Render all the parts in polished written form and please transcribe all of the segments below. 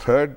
3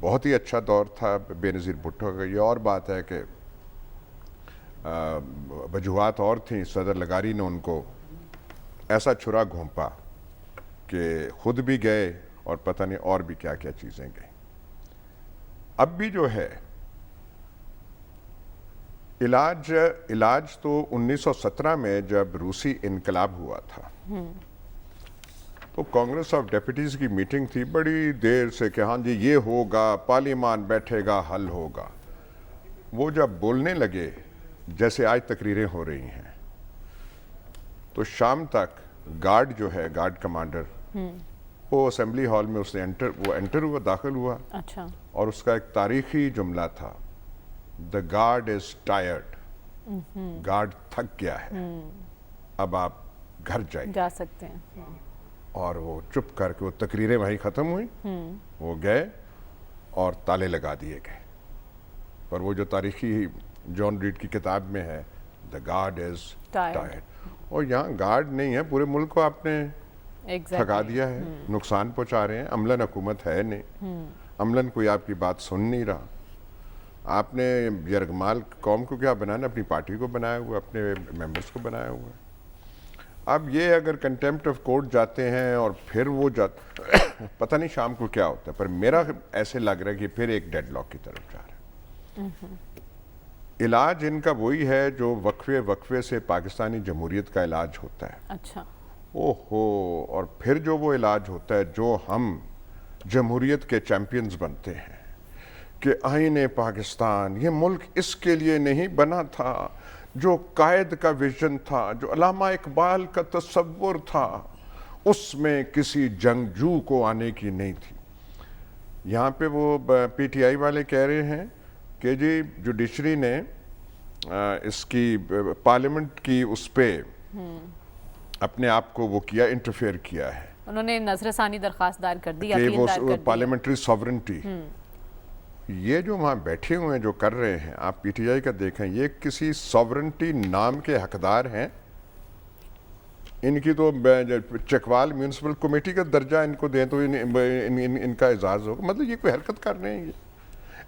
بہت ہی اچھا دور تھا بے نظیر بھٹو کا. یہ اور بات ہے کہ وجوہات اور تھیں. صدر لغاری نے ان کو ایسا چھرا گھونپا کہ خود بھی گئے اور پتہ نہیں اور بھی کیا کیا چیزیں گئیں. اب بھی جو ہے علاج تو 1917 میں جب روسی انقلاب ہوا تھا تو کانگریس آف ڈیپٹیز کی میٹنگ تھی بڑی دیر سے کہ ہاں جی یہ ہوگا, پارلیمان بیٹھے گا, حل ہوگا. وہ جب بولنے لگے جیسے آج تقریریں ہو رہی ہیں تو شام تک گارڈ جو ہے, گارڈ کمانڈر, وہ اسمبلی ہال میں اس نے انٹر ہوا, داخل ہوا. اچھا. اور اس کا ایک تاریخی جملہ تھا, دا گارڈ از ٹائرڈ. گارڈ تھک گیا ہے, اب آپ گھر جائیں. جا سکتے ہیں. اور وہ چپ کر کے وہ تقریریں وہیں ختم ہوئی. وہ گئے اور تالے لگا دیے گئے. پر وہ جو تاریخی جان ریڈ کی کتاب میں ہے, دا گارڈ از ٹائرڈ. اور یہاں گارڈ نہیں ہے, پورے ملک کو آپ نے تھکا دیا ہے, نقصان پہنچا رہے ہیں. عملاً حکومت ہے نہیں, عملاً کوئی آپ کی بات سن نہیں رہا. آپ نے یرغمال قوم کو کیا بنانا, اپنی پارٹی کو بنایا ہوا, اپنے ممبرز کو بنایا ہوا. اب یہ اگر کنٹیمپٹ آف کورٹ جاتے ہیں اور پھر وہ پتہ نہیں شام کو کیا ہوتا ہے, پر میرا ایسے لگ رہا ہے کہ پھر ایک ڈیڈ لاک کی طرف جا رہا ہے. علاج ان کا وہی ہے جو وقفے سے پاکستانی جمہوریت کا علاج ہوتا ہے. اچھا. اور پھر جو وہ علاج ہوتا ہے جو ہم جمہوریت کے چیمپئنز بنتے ہیں کہ آئین پاکستان, یہ ملک اس کے لیے نہیں بنا تھا. جو قائد کا ویژن تھا, جو علامہ اقبال کا تصور تھا, اس میں کسی جنگجو کو آنے کی نہیں تھی. یہاں پہ وہ پی ٹی آئی والے کہہ رہے ہیں کہ جی جوڈیشری نے اس کی پارلیمنٹ کی اس پہ اپنے آپ کو وہ کیا, انٹرفیئر کیا ہے. انہوں نے نظر ثانی درخواست دائر کر دی, کہ وہ پارلیمنٹری ساورنٹی, یہ جو وہاں بیٹھے ہوئے ہیں جو کر رہے ہیں, آپ پی ٹی آئی کا دیکھیں, یہ کسی ساورنٹی نام کے حقدار ہیں. ان کی تو چکوال میونسپل کمیٹی کا درجہ ان کو دیں تو ان کا اعزاز ہوگا. مطلب یہ کوئی حرکت کر رہے ہیں. یہ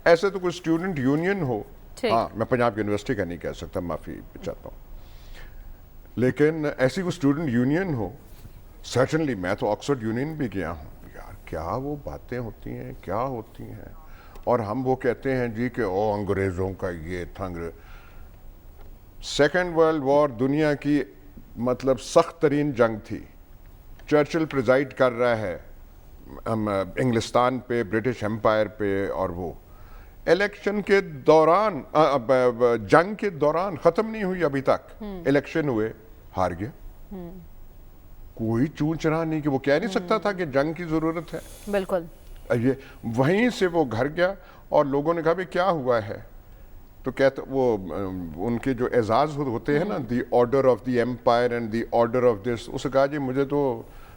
ایسے تو کوئی اسٹوڈنٹ یونین ہو, ہاں میں پنجاب یونیورسٹی کا نہیں کہہ سکتا, معافی چاہتا ہوں, لیکن ایسی کوئی اسٹوڈنٹ یونین ہو, سرٹنلی میں تو آکسفورڈ یونین بھی گیا ہوں. یار کیا وہ باتیں ہوتی ہیں, کیا ہوتی ہیں. اور ہم وہ کہتے ہیں جی کہ انگریزوں کا یہ تھا. سیکنڈ ورلڈ وار دنیا کی مطلب سخت ترین جنگ تھی. چرچل پریزائڈ کر رہا ہے انگلستان پہ, برٹش امپائر پہ, اور وہ الیکشن کے دوران, جنگ کے دوران, ختم نہیں ہوئی ابھی تک, الیکشن ہوئے, ہار گیا. کوئی چون چرا نہیں کہ وہ کہہ نہیں سکتا تھا کہ جنگ کی ضرورت ہے. بالکل. یہ وہیں سے وہ گھر گیا اور لوگوں نے کہا بھی کیا ہوا ہے, تو کہتے وہ ان کے جو اعزاز ہوتے ہیں نا, the order of the empire and the order of this, اس نے کہا جی مجھے تو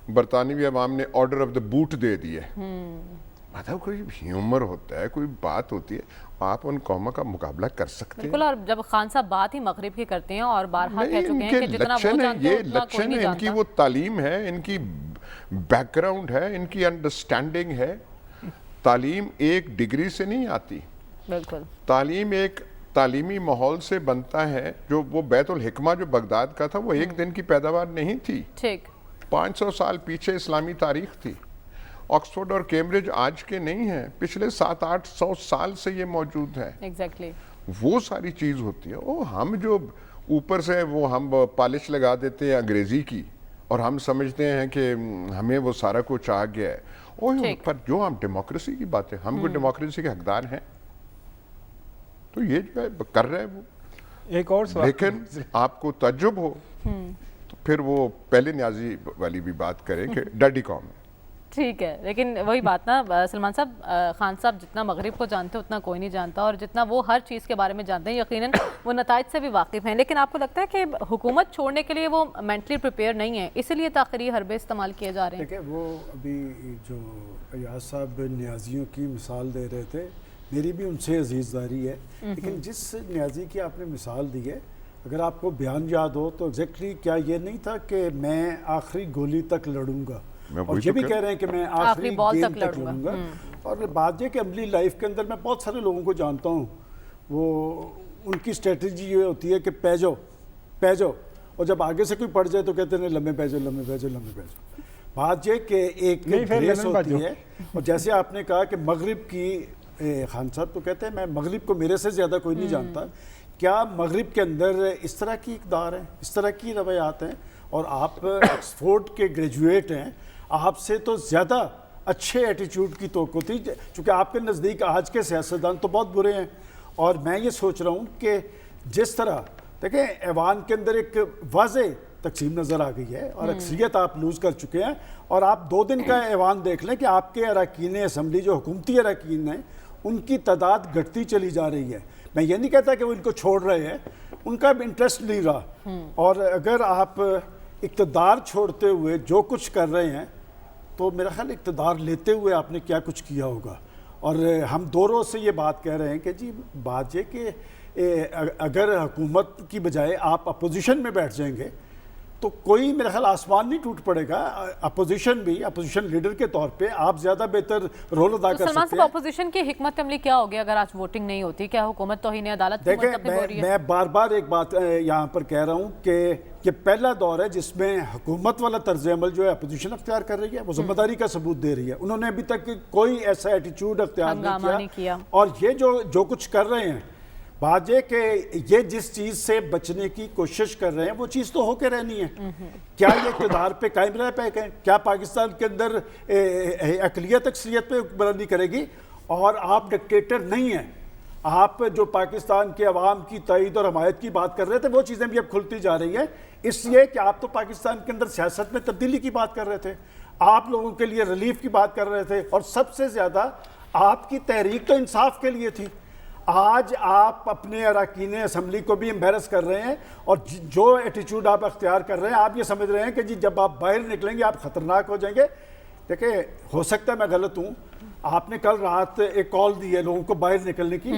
برطانوی عوام نے آرڈر آف دا بوٹ دے دی ہے. مطلب کوئی ہیومر ہوتا ہے, کوئی بات ہوتی ہے, آپ ان قوموں کا مقابلہ کر سکتے ہیں. بالکل. اور جب خان صاحب بات ہی مغرب کی کرتے ہیں اور بارہا کہہ چکے ہیں کہ جتنا وہ جانتے ہیں اتنا کوئی نہیں جانتا. ان کی وہ تعلیم ہے, ان کی بیک گراؤنڈ ہے, ان کی انڈرسٹینڈنگ ہے. تعلیم ایک ڈگری سے نہیں آتی. بالکل. تعلیم ایک تعلیمی ماحول سے بنتا ہے. جو وہ بیت الحکمہ جو بغداد کا تھا, وہ ایک دن کی پیداوار نہیں تھی. ٹھیک. 500 سال پیچھے اسلامی تاریخ تھی. آکسفورڈ اور کیمبرج آج کے نہیں ہیں, پچھلے 700-800 سال سے یہ موجود ہے. ایگزیکٹلی. وہ ساری چیز ہوتی ہے. ہم جو اوپر سے وہ ہم پالش لگا دیتے ہیں انگریزی کی, اور ہم سمجھتے ہیں کہ ہمیں وہ سارا کچھ آ گیا ہے. پر جو ہم ڈیموکریسی کی بات ہے, ہم کو ڈیموکریسی کے حقدار ہیں, تو یہ جو ہے کر رہے ہیں وہ. ایک اور سوال, لیکن آپ کو تعجب ہو تو پھر وہ پہلے نیازی والی بھی بات کریں کہ ڈیڈی قوم ہے. ٹھیک ہے, لیکن وہی بات نا سلمان صاحب, خان صاحب جتنا مغرب کو جانتے ہیں اتنا کوئی نہیں جانتا, اور جتنا وہ ہر چیز کے بارے میں جانتے ہیں یقیناً وہ نتائج سے بھی واقف ہیں. لیکن آپ کو لگتا ہے کہ حکومت چھوڑنے کے لیے وہ مینٹلی پریپیئر نہیں ہے, اسی لیے تاخیری حربے استعمال کیے جا رہے ہیں؟ دیکھیں, وہ ابھی جو ایاز صاحب نیازیوں کی مثال دے رہے تھے, میری بھی ان سے عزیزداری ہے, لیکن جس نیازی کی آپ نے مثال دی ہے, اگر آپ کو بیان یاد ہو تو ایگزیکٹلی کیا یہ نہیں تھا کہ میں آخری گولی تک لڑوں گا, اور یہ بھی کہہ رہے ہیں کہ میں آخری گیند تک لڑوں گا. اور بات یہ کہ عملی لائف کے اندر میں بہت سارے لوگوں کو جانتا ہوں، وہ ان کی اسٹریٹجی یہ ہوتی ہے کہ پہ جاؤ، اور جب آگے سے کوئی پڑ جائے تو کہتے ہیں لمبے پہ جاؤ. بات یہ کہ ایک گریس ہوتی ہے. اور جیسے آپ نے کہا کہ مغرب کی خان صاحب تو کہتے ہیں میں مغرب کو میرے سے زیادہ کوئی نہیں جانتا. کیا مغرب کے اندر اس طرح کی اقدار ہیں، اس طرح کی روایات ہیں؟ اور آپ آکسفورڈ کے گریجویٹ ہیں، آپ سے تو زیادہ اچھے ایٹیچیوڈ کی توقع تھی، چونکہ آپ کے نزدیک آج کے سیاستدان تو بہت برے ہیں. اور میں یہ سوچ رہا ہوں کہ جس طرح دیکھیں ایوان کے اندر ایک واضح تقسیم نظر آ گئی ہے اور اکثریت آپ لوز کر چکے ہیں، اور آپ 2 دن کا ایوان دیکھ لیں کہ آپ کے اراکین اسمبلی جو حکومتی اراکین ہیں ان کی تعداد گھٹتی چلی جا رہی ہے. میں یہ نہیں کہتا کہ وہ ان کو چھوڑ رہے ہیں، ان کا انٹرسٹ نہیں رہا. اور اگر آپ اقتدار چھوڑتے ہوئے جو کچھ کر رہے ہیں تو میرا خیال اقتدار لیتے ہوئے آپ نے کیا کچھ کیا ہوگا. اور ہم 2 روز سے یہ بات کہہ رہے ہیں کہ جی بات یہ کہ اگر حکومت کی بجائے آپ اپوزیشن میں بیٹھ جائیں گے تو کوئی میرا خیال آسمان نہیں ٹوٹ پڑے گا. اپوزیشن لیڈر کے طور پہ آپ زیادہ بہتر رول ادا کر سلمان سکتے صاحب اپوزیشن کی حکمت عملی کیا ہوگی اگر آج ووٹنگ نہیں ہوتی؟ کیا حکومت توہین عدالت کی مرتکب ہو رہی ہے؟ میں بار بار ایک بات یہاں پر کہہ رہا ہوں کہ یہ پہلا دور ہے جس میں حکومت والا طرز عمل جو ہے اپوزیشن اختیار کر رہی ہے، وہ ذمہ داری کا ثبوت دے رہی ہے. انہوں نے ابھی تک کوئی ایسا ایٹیچیوڈ اختیار نہیں کیا. اور یہ جو کچھ کر رہے ہیں، بات یہ کہ یہ جس چیز سے بچنے کی کوشش کر رہے ہیں وہ چیز تو ہو کے رہنی ہے. کیا یہ اقتدار پہ قائم رہ پائے گئے؟ کیا پاکستان کے اندر اقلیت اکثریت پہ حکمرانی کرے گی؟ اور آپ ڈکٹیٹر نہیں ہیں. آپ جو پاکستان کے عوام کی تائید اور حمایت کی بات کر رہے تھے وہ چیزیں بھی اب کھلتی جا رہی ہیں، اس لیے کہ آپ تو پاکستان کے اندر سیاست میں تبدیلی کی بات کر رہے تھے، آپ لوگوں کے لیے ریلیف کی بات کر رہے تھے، اور سب سے زیادہ آپ کی تحریک تو انصاف کے لیے تھی. آج آپ اپنے اراکین اسمبلی کو بھی امبیرس کر رہے ہیں، اور جو ایٹیچیوڈ آپ اختیار کر رہے ہیں آپ یہ سمجھ رہے ہیں کہ جی جب آپ باہر نکلیں گے آپ خطرناک ہو جائیں گے. دیکھیں ہو سکتا ہے میں غلط ہوں، آپ نے کل رات ایک کال دی ہے لوگوں کو باہر نکلنے کی،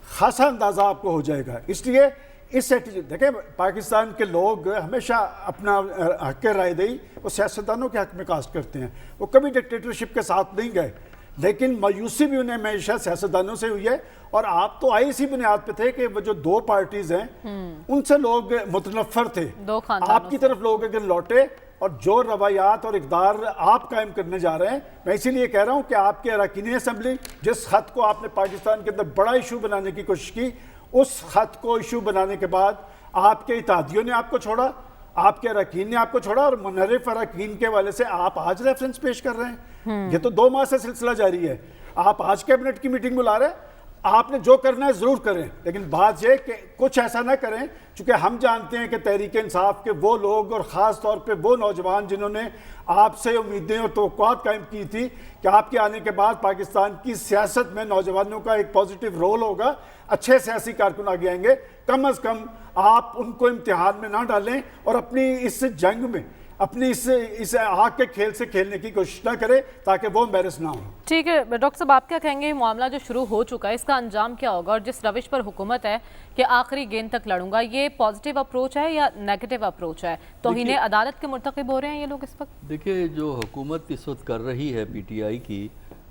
خاصا اندازہ آپ کو ہو جائے گا. اس لیے اس ایٹیچیوڈ دیکھیں پاکستان کے لوگ ہمیشہ اپنا حق رائے دہی وہ سیاستدانوں کے حق میں کاسٹ کرتے ہیں، وہ کبھی ڈکٹیٹرشپ کے ساتھ نہیں گئے، لیکن مایوسی بھی انہیں ہمیشہ سیاستدانوں سے ہوئی ہے. اور آپ تو آئی اسی بنیاد پہ تھے کہ وہ جو 2 پارٹیز ہیں ان سے لوگ متنفر تھے. آپ کی طرف لوگ اگر لوٹے اور جو روایات اور اقدار آپ قائم کرنے جا رہے ہیں، میں اسی لیے کہہ رہا ہوں کہ آپ کے اراکین اسمبلی جس خط کو آپ نے پاکستان کے اندر بڑا ایشو بنانے کی کوشش کی، اس خط کو ایشو بنانے کے بعد آپ کے اتحادیوں نے آپ کو چھوڑا، آپ کے اراکین نے آپ کو چھوڑا، اور منحرف اراکین کے والے سے آپ آج ریفرنس پیش کر رہے ہیں. یہ تو 2 ماہ سے سلسلہ جاری ہے. آپ آج کیبنٹ کی میٹنگ بلا رہے ہیں، آپ نے جو کرنا ہے ضرور کریں، لیکن بات یہ کہ کچھ ایسا نہ کریں، چونکہ ہم جانتے ہیں کہ تحریک انصاف کے وہ لوگ اور خاص طور پہ وہ نوجوان جنہوں نے آپ سے امیدیں اور توقعات قائم کی تھی کہ آپ کے آنے کے بعد پاکستان کی سیاست میں نوجوانوں کا ایک پازیٹیو رول ہوگا، اچھے سیاسی کارکن آگے آئیں گے، کم از کم آپ ان کو امتحان میں نہ ڈالیں اور اپنی اس جنگ میں اپنی اس آگ کے کھیل سے کھیلنے کی کوشش نہ کرے تاکہ وہ امبیرس نہ ہو. ٹھیک ہے ڈاکٹر صاحب، آپ کیا کہیں گے معاملہ جو شروع ہو چکا ہے اس کا انجام کیا ہوگا؟ اور جس روش پر حکومت ہے کہ آخری گیند تک لڑوں گا، یہ پازیٹیو اپروچ ہے یا نیگیٹو اپروچ ہے؟ توہین عدالت کے مرتکب ہو رہے ہیں یہ لوگ اس وقت؟ دیکھیں جو حکومت اس وقت کر رہی ہے پی ٹی آئی کی،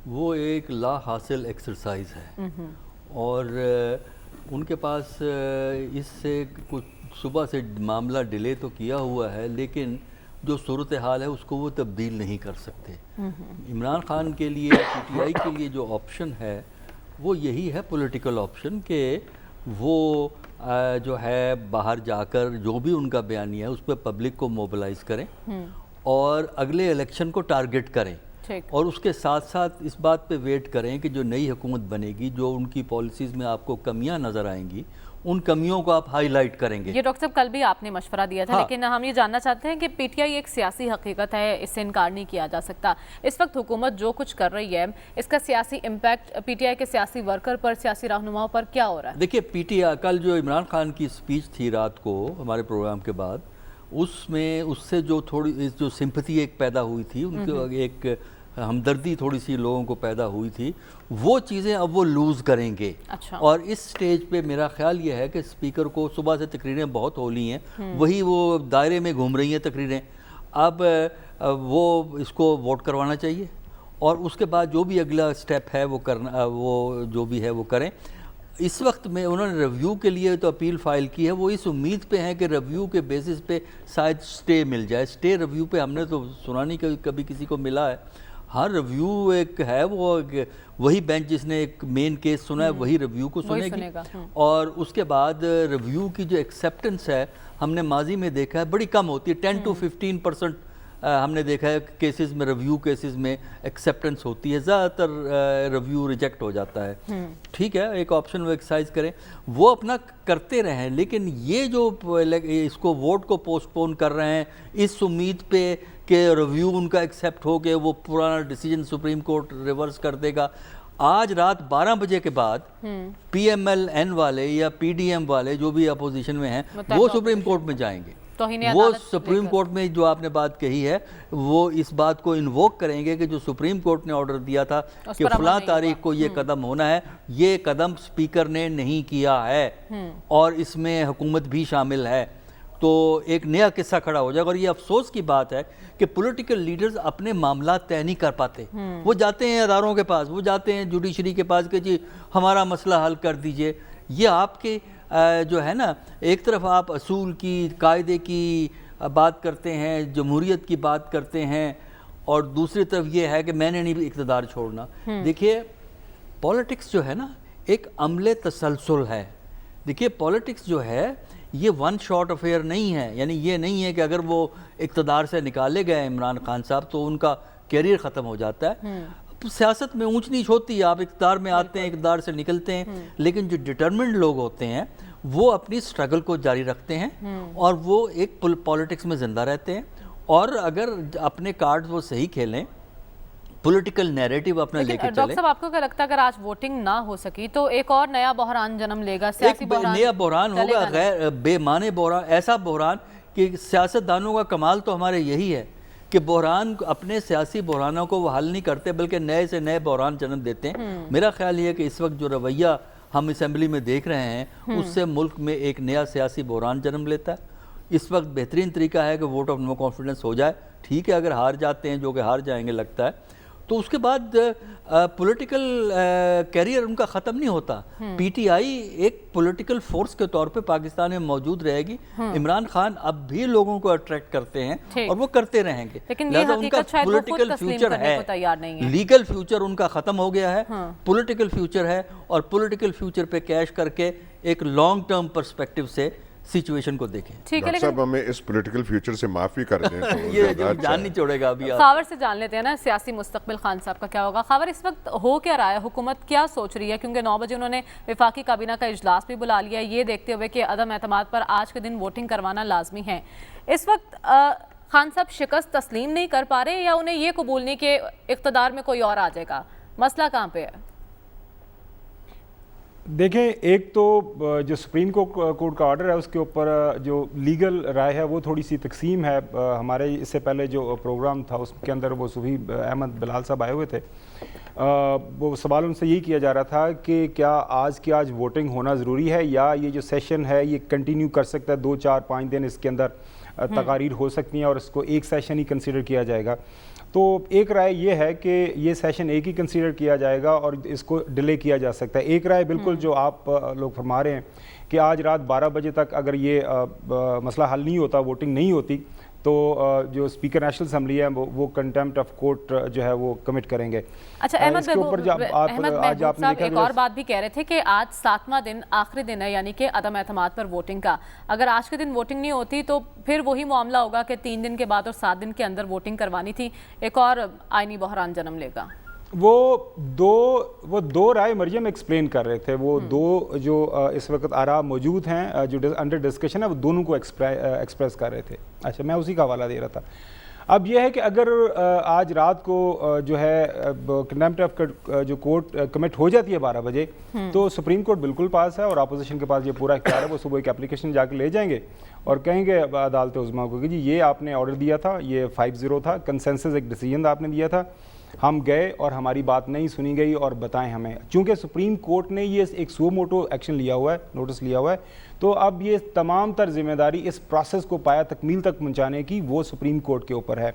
وہ ایک لا حاصل ایکسرسائز ہے، اور ان کے پاس اس سے کچھ صبح سے معاملہ ڈیلے تو کیا ہوا ہے، لیکن جو صورتحال ہے اس کو وہ تبدیل نہیں کر سکتے. عمران خان کے لیے، پی ٹی آئی کے لیے جو آپشن ہے وہ یہی ہے پولیٹیکل آپشن، کہ وہ جو ہے باہر جا کر جو بھی ان کا بیانیہ ہے اس پہ پبلک کو موبلائز کریں اور اگلے الیکشن کو ٹارگٹ کریں، اور اس کے ساتھ ساتھ اس بات پہ ویٹ کریں کہ جو نئی حکومت بنے گی، جو ان کی پالیسیز میں آپ کو کمیاں نظر آئیں گی، ان کمیوں کو آپ ہائی لائٹ کریں گے. یہ ڈاکٹر صاحب کل بھی آپ نے مشورہ دیا تھا، لیکن ہم یہ جاننا چاہتے ہیں کہ پی ٹی آئی ایک سیاسی حقیقت ہے، اس سے انکار نہیں کیا جا سکتا. اس وقت حکومت جو کچھ کر رہی ہے اس کا سیاسی امپیکٹ پی ٹی آئی کے سیاسی ورکر پر، سیاسی رہنماؤں پر کیا ہو رہا ہے؟ دیکھیے پی ٹی آئی کل جو عمران خان کی سپیچ تھی رات کو ہمارے پروگرام کے بعد، اس میں اس سے جو تھوڑی جو سمپتھی ایک پیدا ہوئی تھی، ان کو ایک ہمدردی تھوڑی سی لوگوں کو پیدا ہوئی تھی، وہ چیزیں اب وہ لوز کریں گے. اور اس سٹیج پہ میرا خیال یہ ہے کہ اسپیکر کو صبح سے تقریریں بہت ہو لی ہیں، وہی وہ دائرے میں گھوم رہی ہیں تقریریں، اب وہ اس کو ووٹ کروانا چاہیے اور اس کے بعد جو بھی اگلا سٹیپ ہے وہ کرنا، وہ جو بھی ہے وہ کریں۔ اس وقت میں انہوں نے ریویو کے لیے تو اپیل فائل کی ہے، وہ اس امید پہ ہیں کہ ریویو کے بیسس پہ شاید سٹے مل جائے۔ سٹے ریویو پہ ہم نے تو سنا نہیں کہ کبھی کسی کو ملا ہے۔ ہاں ریویو ایک ہے، وہ وہی بینچ جس نے ایک مین کیس سنا ہے وہی ریویو کو سنے گی، اور اس کے بعد ریویو کی جو ایکسیپٹنس ہے ہم نے ماضی میں دیکھا ہے بڑی کم ہوتی ہے، 10 to 15% ہم نے دیکھا ہے کیسز میں، ریویو کیسز میں ایکسیپٹنس ہوتی ہے، زیادہ تر ریویو ریجیکٹ ہو جاتا ہے۔ ٹھیک ہے، ایک آپشن وہ ایکسرسائز کریں، وہ اپنا کرتے رہیں، لیکن یہ جو اس کو ووٹ کو پوسٹ پون کر رہے ہیں اس امید پہ کہ ریویو ان کا ایکسیپٹ ہو کے وہ پرانا ڈیسیجن سپریم کورٹ ریورس کر دے گا، آج رات 12 بجے کے بعد پی ایم ایل این والے یا پی ڈی ایم والے جو بھی اپوزیشن میں ہیں وہ سپریم کورٹ میں جائیں گے، وہ سپریم کورٹ میں جو آپ نے بات کہی ہے وہ اس بات کو انووک کریں گے کہ جو سپریم کورٹ نے آرڈر دیا تھا کہ فلاں تاریخ کو یہ قدم ہونا ہے، یہ قدم سپیکر نے نہیں کیا ہے اور اس میں حکومت بھی شامل ہے، تو ایک نیا قصہ کھڑا ہو جائے گا۔ اور یہ افسوس کی بات ہے کہ پولیٹیکل لیڈرز اپنے معاملات طے نہیں کر پاتے، وہ جاتے ہیں اداروں کے پاس، وہ جاتے ہیں جوڈیشری کے پاس کہ جی ہمارا مسئلہ حل کر دیجئے۔ یہ آپ کے جو ہے نا، ایک طرف آپ اصول کی، قاعدے کی بات کرتے ہیں، جمہوریت کی بات کرتے ہیں، اور دوسری طرف یہ ہے کہ میں نے نہیں اقتدار چھوڑنا۔ دیکھیے پولیٹکس جو ہے نا ایک عمل تسلسل ہے۔ دیکھیے پولیٹکس جو ہے یہ ون شاٹ افیئر نہیں ہے، یعنی یہ نہیں ہے کہ اگر وہ اقتدار سے نکالے گئے عمران خان صاحب تو ان کا کیریئر ختم ہو جاتا ہے۔ سیاست میں اونچ نیچ ہوتی ہے، آپ اقتدار میں آتے ہیں، اقتدار سے نکلتے ہیں، لیکن جو ڈٹرمنڈ لوگ ہوتے ہیں وہ اپنی سٹرگل کو جاری رکھتے ہیں اور وہ ایک پولیٹکس میں زندہ رہتے ہیں، اور اگر اپنے کارڈ وہ صحیح کھیلیں، پولیٹیکل نیریٹو اپنا لے کے چلیں۔ ڈاکٹر صاحب آپ کو کیا لگتا ہے اگر آج ووٹنگ نہ ہو سکی تو ایک اور نیا بحران جنم لے گا، سیاسی بحران، نیا بحران ہوگا، غیر بے معنی بحران، ایسا بحران کہ سیاست دانوں کا کمال تو ہمارے یہی ہے کہ بحران اپنے سیاسی بحرانوں کو وہ حل نہیں کرتے بلکہ نئے سے نئے بحران جنم دیتے ہیں۔ میرا خیال یہ ہے کہ اس وقت جو رویہ ہم اسمبلی میں دیکھ رہے ہیں اس سے ملک میں ایک نیا سیاسی بحران جنم لیتا ہے۔ اس وقت بہترین طریقہ ہے کہ ووٹ آف نو کانفیڈنس ہو جائے، ٹھیک ہے اگر ہار جاتے ہیں جو کہ ہار جائیں گے لگتا ہے، تو اس کے بعد پولیٹیکل کیریئر ان کا ختم نہیں ہوتا۔ پی ٹی آئی ایک پولیٹیکل فورس کے طور پہ پاکستان میں موجود رہے گی۔ عمران خان اب بھی لوگوں کو اٹریکٹ کرتے ہیں اور وہ کرتے رہیں گے، لہذا ان کا پولیٹیکل فیوچر ہے، لیگل فیوچر ان کا ختم ہو گیا ہے، پولیٹیکل فیوچر ہے، اور پولیٹیکل فیوچر پہ کیش کر کے ایک لانگ ٹرم پرسپیکٹیو سے سچویشن کو دیکھیں۔ ڈاکٹر صاحب ہمیں اس پولیٹیکل فیوچر سے معافی کر دیں، یہ جان نہیں چھوڑے گا ابھی۔ خاور سے جان لیتے ہیں نا سیاسی مستقبل خان صاحب کا کیا ہوگا۔ خاور اس وقت ہو کیا رہا ہے، حکومت کیا سوچ رہی ہے، کیونکہ 9 بجے انہوں نے وفاقی کابینہ کا اجلاس بھی بلا لیا ہے، یہ دیکھتے ہوئے کہ عدم اعتماد پر آج کے دن ووٹنگ کروانا لازمی ہے۔ اس وقت خان صاحب شکست تسلیم نہیں کر پا رہے یا انہیں یہ قبول نہیں کہ اقتدار میں کوئی اور آ جائے گا، مسئلہ کہاں پہ ہے؟ دیکھیں ایک تو جو سپریم کورٹ کا آرڈر ہے اس کے اوپر جو لیگل رائے ہے وہ تھوڑی سی تقسیم ہے۔ ہمارے اس سے پہلے جو پروگرام تھا اس کے اندر وہ صوفی احمد بلال صاحب آئے ہوئے تھے، وہ سوال ان سے یہی کیا جا رہا تھا کہ کیا آج کی آج ووٹنگ ہونا ضروری ہے یا یہ جو سیشن ہے یہ کنٹینیو کر سکتا ہے، 2 4 5 دن اس کے اندر تقاریر ہو سکتی ہیں اور اس کو ایک سیشن ہی کنسیڈر کیا جائے گا۔ تو ایک رائے یہ ہے کہ یہ سیشن ایک ہی کنسیڈر کیا جائے گا اور اس کو ڈیلے کیا جا سکتا ہے۔ ایک رائے بالکل جو آپ لوگ فرما رہے ہیں کہ آج رات 12 بجے تک اگر یہ مسئلہ حل نہیں ہوتا، ووٹنگ نہیں ہوتی، تو جو اسپیکر نیشنل اسمبلی ہے وہ کنٹیمپٹ آف کورٹ جو ہے وہ کمٹ کریں گے۔ اچھا احمد محبوب صاحب ایک اور بات بھی کہہ رہے تھے کہ آج 7واں دن آخری دن ہے، یعنی کہ عدم اعتماد پر ووٹنگ کا، اگر آج کے دن ووٹنگ نہیں ہوتی تو پھر وہی معاملہ ہوگا کہ 3 دن کے بعد اور 7 دن کے اندر ووٹنگ کروانی تھی، ایک اور آئینی بحران جنم لے گا۔ وہ دو رائے مریم ایکسپلین کر رہے تھے، وہ دو جو اس وقت آراء موجود ہیں جو انڈر ڈسکشن ہے وہ دونوں کو ایکسپریس کر رہے تھے۔ اچھا میں اسی کا حوالہ دے رہا تھا۔ اب یہ ہے کہ اگر آج رات کو جو ہے کنٹیمپٹ آف جو کورٹ کمٹ ہو جاتی ہے 12 بجے تو سپریم کورٹ بالکل پاس ہے اور اپوزیشن کے پاس یہ پورا اختیار ہے، وہ صبح ایک اپلیکیشن جا کے لے جائیں گے اور کہیں گے عدالت عظمیٰ کو کہ جی یہ آپ نے آرڈر دیا تھا، یہ 5-0 تھا، کنسنسس ایک ڈیسیجن آپ نے دیا تھا، ہم گئے اور ہماری بات نہیں سنی گئی اور بتائیں ہمیں. چونکہ سپریم کورٹ نے یہ ایک سو موٹو ایکشن لیا ہوا ہے, نوٹس لیا ہوا ہے, تو اب یہ تمام تر ذمہ داری اس پروسیس کو پایا تکمیل تک پہنچانے کی وہ سپریم کورٹ کے اوپر ہے.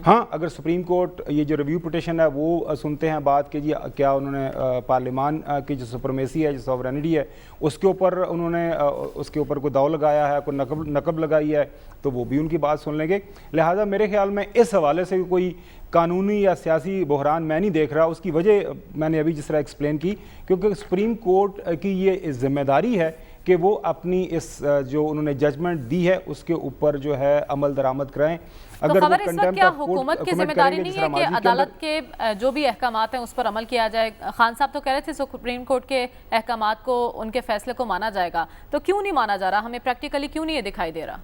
ہاں, اگر سپریم کورٹ یہ جو ریویو پٹیشن ہے وہ سنتے ہیں بات کہ جی کیا انہوں نے پارلیمان کی جو سپرمیسی ہے, جو سوورینٹی ہے, اس کے اوپر انہوں نے اس کے اوپر کوئی داؤ لگایا ہے, کوئی نقب لگائی ہے, تو وہ بھی ان کی بات سن لیں گے. لہٰذا میرے خیال میں اس حوالے سے کوئی قانونی یا سیاسی بحران میں نہیں دیکھ رہا. اس کی وجہ میں نے ابھی جس طرح ایکسپلین کی, کیونکہ سپریم کورٹ کی یہ ذمہ داری ہے کہ وہ اپنی اس جو انہوں نے ججمنٹ دی ہے اس کے اوپر جو ہے عمل درآمد کرائیں. اگر خبر اس وقت کیا حکومت کی ذمہ داری نہیں ہے کہ عدالت کے جو بھی احکامات ہیں اس پر عمل کیا جائے؟ خان صاحب تو کہہ رہے تھے سپریم کورٹ کے احکامات کو, ان کے فیصلے کو مانا جائے گا, تو کیوں نہیں مانا جا رہا؟ ہمیں پریکٹیکلی کیوں نہیں یہ دکھائی دے رہا؟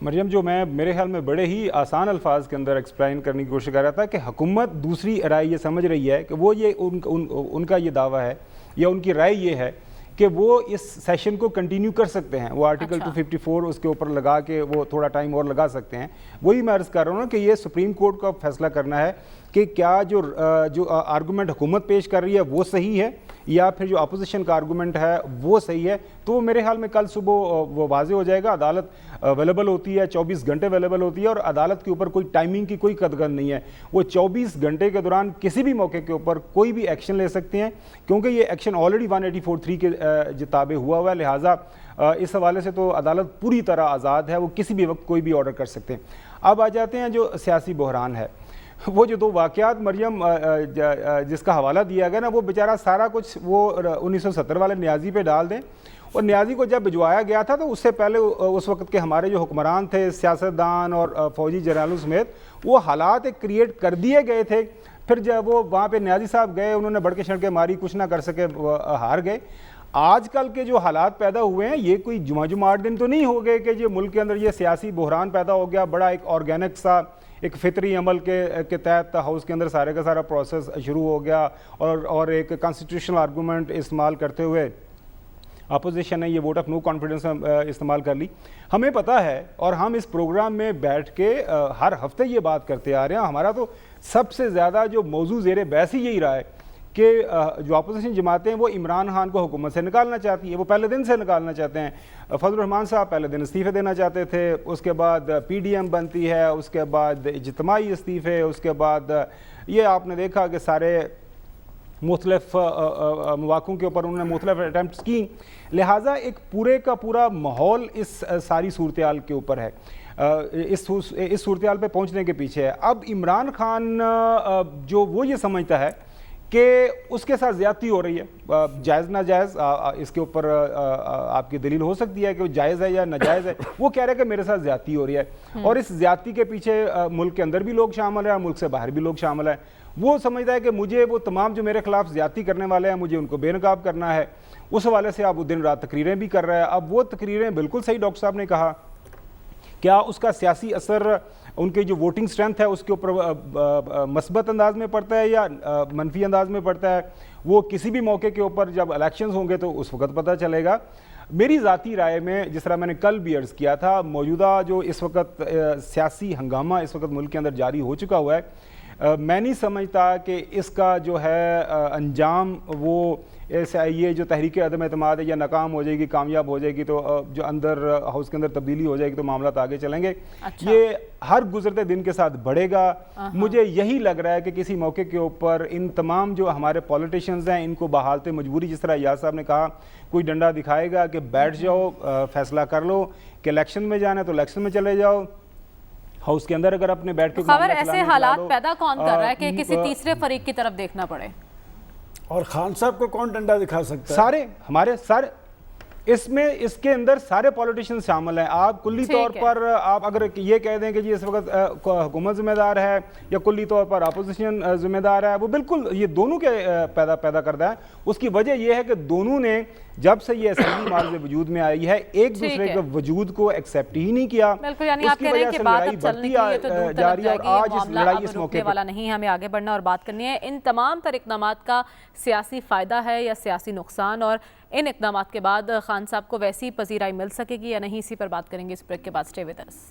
مریم, جو میں میرے خیال میں بڑے ہی آسان الفاظ کے اندر ایکسپلین کرنے کی کوشش کر رہا تھا کہ حکومت دوسری رائے یہ سمجھ رہی ہے کہ وہ یہ ان کا یہ دعویٰ ہے یا ان کی رائے یہ ہے کہ وہ اس سیشن کو کنٹینیو کر سکتے ہیں. وہ آرٹیکل 254 اس کے اوپر لگا کے وہ تھوڑا ٹائم اور لگا سکتے ہیں. وہی میں عرض کر رہا ہوں کہ یہ سپریم کورٹ کا فیصلہ کرنا ہے کہ کیا جو آرگومنٹ حکومت پیش کر رہی ہے وہ صحیح ہے یا پھر جو اپوزیشن کا آرگومنٹ ہے وہ صحیح ہے. تو وہ میرے خیال میں کل صبح وہ واضح ہو جائے گا. عدالت اویلیبل ہوتی ہے, 24 گھنٹے اویلیبل ہوتی ہے, اور عدالت کے اوپر کوئی ٹائمنگ کی کوئی قدغن نہیں ہے. وہ 24 گھنٹے کے دوران کسی بھی موقع کے اوپر کوئی بھی ایکشن لے سکتے ہیں, کیونکہ یہ ایکشن آلریڈی 184(3) کے تابع ہوا ہے. لہٰذا اس حوالے سے تو عدالت پوری طرح آزاد ہے, وہ کسی بھی وقت کوئی بھی آرڈر کر سکتے ہیں. اب آ جاتے ہیں جو سیاسی بحران ہے. وہ جو دو واقعات مریم جس کا حوالہ دیا گیا نا, وہ بیچارہ سارا کچھ وہ 1970 والے نیازی پہ ڈال دیں. اور نیازی کو جب بھجوایا گیا تھا تو اس سے پہلے اس وقت کے ہمارے جو حکمران تھے, سیاستدان اور فوجی جنرلوں سمیت, وہ حالات ایک کریٹ کر دیے گئے تھے. پھر جب وہ وہاں پہ نیازی صاحب گئے, انہوں نے بڑکے شڑکے ماری, کچھ نہ کر سکے, ہار گئے. آج کل کے جو حالات پیدا ہوئے ہیں یہ کوئی جمعہ 8 دن تو نہیں ہو گئے کہ یہ ملک کے اندر یہ سیاسی بحران پیدا ہو گیا. بڑا ایک آرگینک سا ایک فطری عمل کے تحت ہاؤس کے اندر سارے کا سارا پروسیس شروع ہو گیا, اور ایک کانسٹیٹیوشنل آرگومنٹ استعمال کرتے ہوئے اپوزیشن نے یہ ووٹ آف نو کانفیڈنس استعمال کر لی. ہمیں پتہ ہے اور ہم اس پروگرام میں بیٹھ کے ہر ہفتے یہ بات کرتے آ رہے ہیں. ہمارا تو سب سے زیادہ جو موضوع زیر بحث ہی یہی رہا ہے کہ جو اپوزیشن جماعتیں وہ عمران خان کو حکومت سے نکالنا چاہتی ہیں, وہ پہلے دن سے نکالنا چاہتے ہیں. فضل الرحمان صاحب پہلے دن استعفے دینا چاہتے تھے, اس کے بعد پی ڈی ایم بنتی ہے, اس کے بعد اجتماعی استعفے, اس کے بعد یہ آپ نے دیکھا کہ سارے مختلف مواقعوں کے اوپر انہوں نے مختلف اٹیمپٹس کی. لہٰذا ایک پورے کا پورا ماحول اس ساری صورتحال کے اوپر ہے, اس صورتحال پہ پہنچنے کے پیچھے ہے. اب عمران خان جو وہ یہ سمجھتا ہے کہ اس کے ساتھ زیادتی ہو رہی ہے, جائز ناجائز اس کے اوپر آپ کی دلیل ہو سکتی ہے کہ وہ جائز ہے یا ناجائز ہے. وہ کہہ رہے ہیں کہ میرے ساتھ زیادتی ہو رہی ہے, اور اس زیادتی کے پیچھے ملک کے اندر بھی لوگ شامل ہیں اور ملک سے باہر بھی لوگ شامل ہیں. وہ سمجھتا ہے کہ مجھے وہ تمام جو میرے خلاف زیادتی کرنے والے ہیں مجھے ان کو بے نقاب کرنا ہے. اس حوالے سے اب وہ دن رات تقریریں بھی کر رہا ہے. اب وہ تقریریں بالکل صحیح ڈاکٹر صاحب نے کہا, کیا اس کا سیاسی اثر ان کی جو ووٹنگ سٹرینتھ ہے اس کے اوپر مثبت انداز میں پڑتا ہے یا منفی انداز میں پڑتا ہے؟ وہ کسی بھی موقع کے اوپر جب الیکشنز ہوں گے تو اس وقت پتہ چلے گا. میری ذاتی رائے میں, جس طرح میں نے کل بھی عرض کیا تھا, موجودہ جو اس وقت سیاسی ہنگامہ اس وقت ملک کے اندر جاری ہو چکا ہوا ہے, میں نہیں سمجھتا کہ اس کا جو ہے انجام وہ یہ جو تحریک عدم اعتماد ہے یا ناکام ہو جائے گی, کامیاب ہو جائے گی تو جو اندر ہاؤس کے اندر تبدیلی ہو جائے گی تو معاملات آگے چلیں گے. یہ ہر گزرتے دن کے ساتھ بڑھے گا. مجھے یہی لگ رہا ہے کہ کسی موقع کے اوپر ان تمام جو ہمارے پولیٹیشینز ہیں ان کو بحالت مجبوری, جس طرح ایاز صاحب نے کہا, کوئی ڈنڈا دکھائے گا کہ بیٹھ جاؤ, فیصلہ کر لو کہ الیکشن میں جانا ہے تو الیکشن میں چلے جاؤ. ہاؤس کے اندر اگر اپنے بیٹھ کے خبر ایسے حالات پیدا کون کر رہا ہے کہ کسی تیسرے فریق کی طرف دیکھنا پڑے؟ اور خان صاحب کو کون ڈنڈا دکھا سکتا ہے؟ سارے ہمارے سارے اس کے اندر سارے پولیٹیشین شامل ہیں. آپ کلی طور پر آپ اگر یہ کہہ دیں کہ جی اس وقت حکومت ذمہ دار ہے یا کلی طور پر اپوزیشن ذمہ دار ہے, وہ بالکل یہ دونوں کے پیدا کرتا ہے. اس کی وجہ یہ ہے کہ دونوں نے جب سے یہ اسمبلی معرض وجود میں آئی ہے ایک دوسرے کے وجود کو ایکسیپٹ ہی نہیں کیا. بالکل, یعنی آپ کہہ رہے ہیں کہ بات اب چلنے کی ہے تو دور تک جائے گی, یہ معاملہ اب رکنے والا نہیں ہے. ہمیں آگے بڑھنا اور بات کرنی ہے. ان تمام تر اقدامات کا سیاسی فائدہ ہے یا سیاسی نقصان, اور ان اقدامات کے بعد خان صاحب کو ویسی پذیرائی مل سکے گی یا نہیں, اسی پر بات کریں گے اس بریک کے بعد. Stay with us.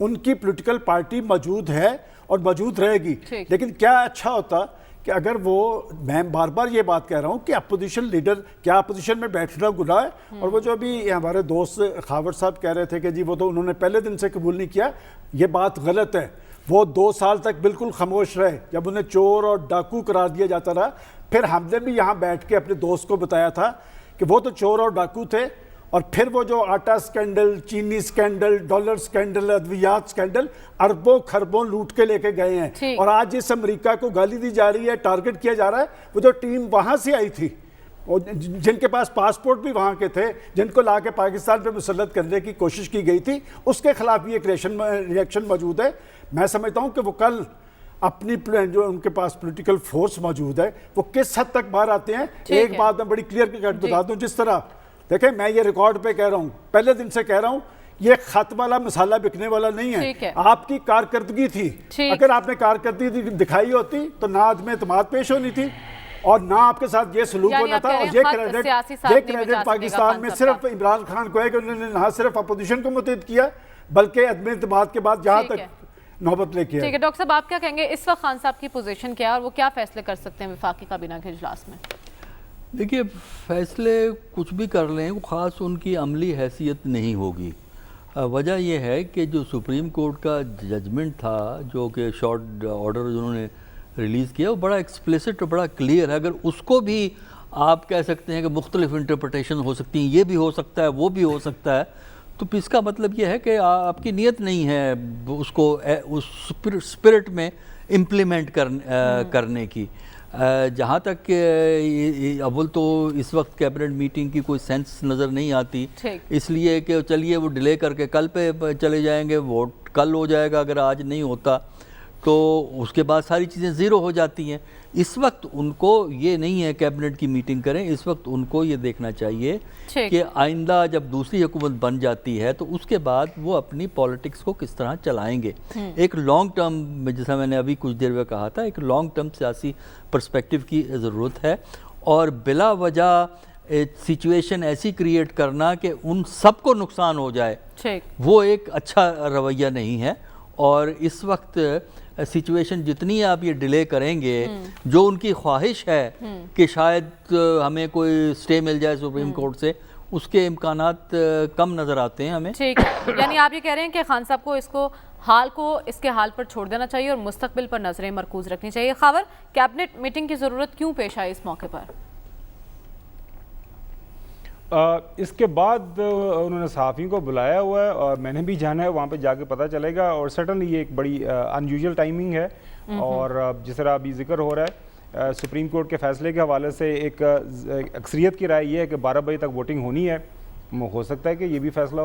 ان کی پولیٹیکل پارٹی موجود ہے اور موجود رہے گی. لیکن کیا اچھا ہوتا کہ اگر وہ, میں بار بار یہ بات کہہ رہا ہوں کہ اپوزیشن لیڈر, کیا اپوزیشن میں بیٹھنا گناہ ہے؟ اور وہ جو ابھی ہمارے دوست خاور صاحب کہہ رہے تھے کہ جی وہ تو انہوں نے پہلے دن سے قبول نہیں کیا, یہ بات غلط ہے. وہ 2 سال تک بالکل خاموش رہے جب انہیں چور اور ڈاکو قرار دیا جاتا رہا. پھر ہم نے بھی یہاں بیٹھ کے اپنے دوست کو بتایا تھا کہ وہ تو چور اور ڈاکو تھے, اور پھر وہ جو آٹا سکینڈل, چینی سکینڈل, ڈالر سکینڈل, ادویات سکینڈل, اربوں خربوں لوٹ کے لے کے گئے ہیں. اور آج جس امریکہ کو گالی دی جا رہی ہے, ٹارگٹ کیا جا رہا ہے, وہ جو ٹیم وہاں سے آئی تھی, اور جن کے پاس پاسپورٹ بھی وہاں کے تھے, جن کو لا کے پاکستان پہ مسلط کرنے کی کوشش کی گئی تھی, اس کے خلاف بھی ایک ریئیکشن موجود ہے. میں سمجھتا ہوں کہ وہ کل اپنی جو ان کے پاس پولیٹیکل فورس موجود ہے وہ کس حد تک باہر آتے ہیں. ایک بات میں بڑی کلیئر کٹ بتا دوں, جس طرح دیکھیں میں یہ ریکارڈ پہ کہہ رہا ہوں, پہلے دن سے کہہ رہا ہوں, یہ خط والا مسالہ بکنے والا نہیں ہے. آپ کی کارکردگی تھی, اگر آپ نے کارکردگی دکھائی ہوتی تو نہ عدم اعتماد پیش ہونی تھی اور نہ آپ کے ساتھ یہ سلوک ہونا تھا. اور یہ کریڈٹ پاکستان میں صرف عمران خان کو ہے کہ انہوں نے نہ صرف اپوزیشن کو متحد کیا بلکہ عدم اعتماد کے بعد جہاں تک نوبت لے کے. ٹھیک ہے ڈاکٹر صاحب, آپ کیا کہیں گے اس وقت خان صاحب کی پوزیشن کیا ہے اور وہ کیا فیصلے کر سکتے ہیں وفاقی کابینہ کے اجلاس میں؟ دیکھیے, فیصلے کچھ بھی کر لیں, خاص ان کی عملی حیثیت نہیں ہوگی. وجہ یہ ہے کہ جو سپریم کورٹ کا ججمنٹ تھا, جو کہ شارٹ آرڈر جنہوں نے ریلیز کیا, وہ بڑا ایکسپلیسٹ اور بڑا کلیئر ہے. اگر اس کو بھی آپ کہہ سکتے ہیں کہ مختلف انٹرپریٹیشن ہو سکتی ہیں, یہ بھی ہو سکتا ہے, وہ بھی ہو سکتا ہے, تو اس کا مطلب یہ ہے کہ آپ کی نیت نہیں ہے اس کو اس اسپرٹ میں امپلیمنٹ کرنے کی. جہاں تک کہ اول تو اس وقت کیبنٹ میٹنگ کی کوئی سینس نظر نہیں آتی, اس لیے کہ چلیے وہ ڈیلے کر کے کل پہ چلے جائیں گے, ووٹ کل ہو جائے گا اگر آج نہیں ہوتا, تو اس کے بعد ساری چیزیں زیرو ہو جاتی ہیں. اس وقت ان کو یہ نہیں ہے کیبنٹ کی میٹنگ کریں, اس وقت ان کو یہ دیکھنا چاہیے کہ آئندہ جب دوسری حکومت بن جاتی ہے تو اس کے بعد وہ اپنی پالیٹکس کو کس طرح چلائیں گے. ایک لانگ ٹرم, جیسا میں نے ابھی کچھ دیر میں کہا تھا, ایک لانگ ٹرم سیاسی پرسپیکٹیو کی ضرورت ہے, اور بلا وجہ سچویشن ایسی کریٹ کرنا کہ ان سب کو نقصان ہو جائے, وہ ایک اچھا رویہ نہیں ہے. اور اس وقت سچویشن جتنی آپ یہ ڈیلے کریں گے, جو ان کی خواہش ہے کہ شاید ہمیں کوئی سٹے مل جائے سپریم کورٹ سے, اس کے امکانات کم نظر آتے ہیں ہمیں. ٹھیک ہے, یعنی آپ یہ کہہ رہے ہیں کہ خان صاحب کو اس کے حال پر چھوڑ دینا چاہیے اور مستقبل پر نظریں مرکوز رکھنی چاہیے. خاور, کیبنٹ میٹنگ کی ضرورت کیوں پیش آئی اس موقع پر؟ اس کے بعد انہوں نے صحافیوں کو بلایا ہوا ہے اور میں نے بھی جانا ہے, وہاں پہ جا کے پتہ چلے گا. اور سٹنلی یہ ایک بڑی انیوژل ٹائمنگ ہے, اور جس طرح ابھی ذکر ہو رہا ہے سپریم کورٹ کے فیصلے کے حوالے سے ایک اکثریت کی رائے یہ ہے کہ 12 بجے تک ووٹنگ ہونی ہے. ہو سکتا ہے کہ یہ بھی فیصلہ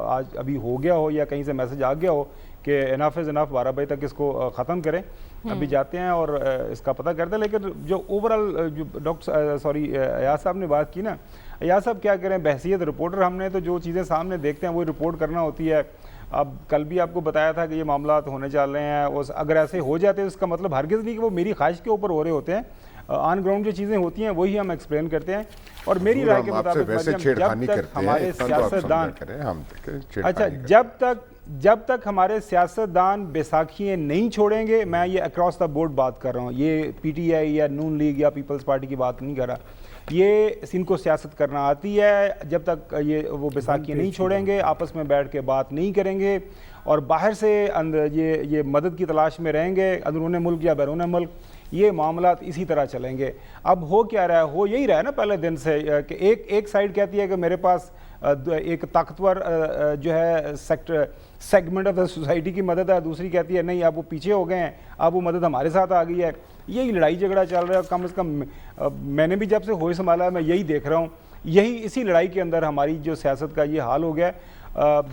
آج ابھی ہو گیا ہو یا کہیں سے میسج آ گیا ہو کہ اناف از اناف, 12 بجے تک اس کو ختم کریں. ابھی جاتے ہیں اور اس کا پتہ کرتے ہیں. لیکن جو اوورال جو ایاز صاحب نے بات کی نا, ایاز صاحب کیا کریں, بحثیت رپورٹر ہم نے تو جو چیزیں سامنے دیکھتے ہیں وہی رپورٹ کرنا ہوتی ہے. اب کل بھی آپ کو بتایا تھا کہ یہ معاملات ہونے چل رہے ہیں, اگر ایسے ہو جاتے ہیں اس کا مطلب ہرگز نہیں کہ وہ میری خواہش کے اوپر ہو رہے ہوتے ہیں. آن گراؤنڈ جو چیزیں ہوتی ہیں وہی ہم ایکسپلین کرتے ہیں. اور میری رائے کے مطابق جب تک ہمارے سیاستدان بیساکھیاں نہیں چھوڑیں گے, میں یہ اکراس دا بورڈ بات کر رہا ہوں, یہ پی ٹی آئی یا نون لیگ یا پیپلز پارٹی کی بات نہیں کر رہا, یہ ان کو سیاست کرنا آتی ہے. جب تک وہ بیساکھیاں نہیں چھوڑیں گے, آپس میں بیٹھ کے بات نہیں کریں گے اور باہر سے یہ مدد کی تلاش میں رہیں گے, اندرون ملک یا بیرون ملک, یہ معاملات اسی طرح چلیں گے. اب ہو کیا رہا ہے, ہو یہی رہا ہے نا پہلے دن سے کہ ایک سائیڈ کہتی ہے کہ میرے پاس ایک طاقتور جو ہے سیگمنٹ آف دا سوسائٹی کی مدد ہے, دوسری کہتی ہے نہیں اب وہ پیچھے ہو گئے ہیں, اب وہ مدد ہمارے ساتھ آ گئی ہے. یہی لڑائی جھگڑا چل رہا ہے. کم از کم میں نے بھی جب سے ہوش سنبھالا ہے میں یہی دیکھ رہا ہوں, اسی لڑائی کے اندر ہماری جو سیاست کا یہ حال ہو گیا ہے.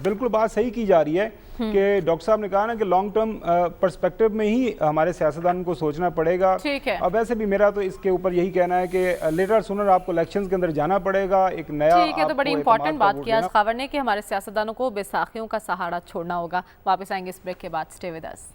بالکل بات صحیح کی جا رہی ہے کہ ڈاکٹر صاحب نے کہا نا کہ لانگ ٹرم پرسپیکٹو میں ہی ہمارے سیاستدان کو سوچنا پڑے گا. اب ویسے بھی میرا تو اس کے اوپر یہی کہنا ہے کہ لیٹر سونر آپ کو الیکشنز کے اندر جانا پڑے گا. ایک نیا ٹھیک ہے, تو بڑی امپورٹنٹ بات کیا خاور نے کہ ہمارے سیاستدانوں کو بیساکھیوں کا سہارا چھوڑنا ہوگا. واپس آئیں گے اس بریک کے بعد, اسٹے ود اس.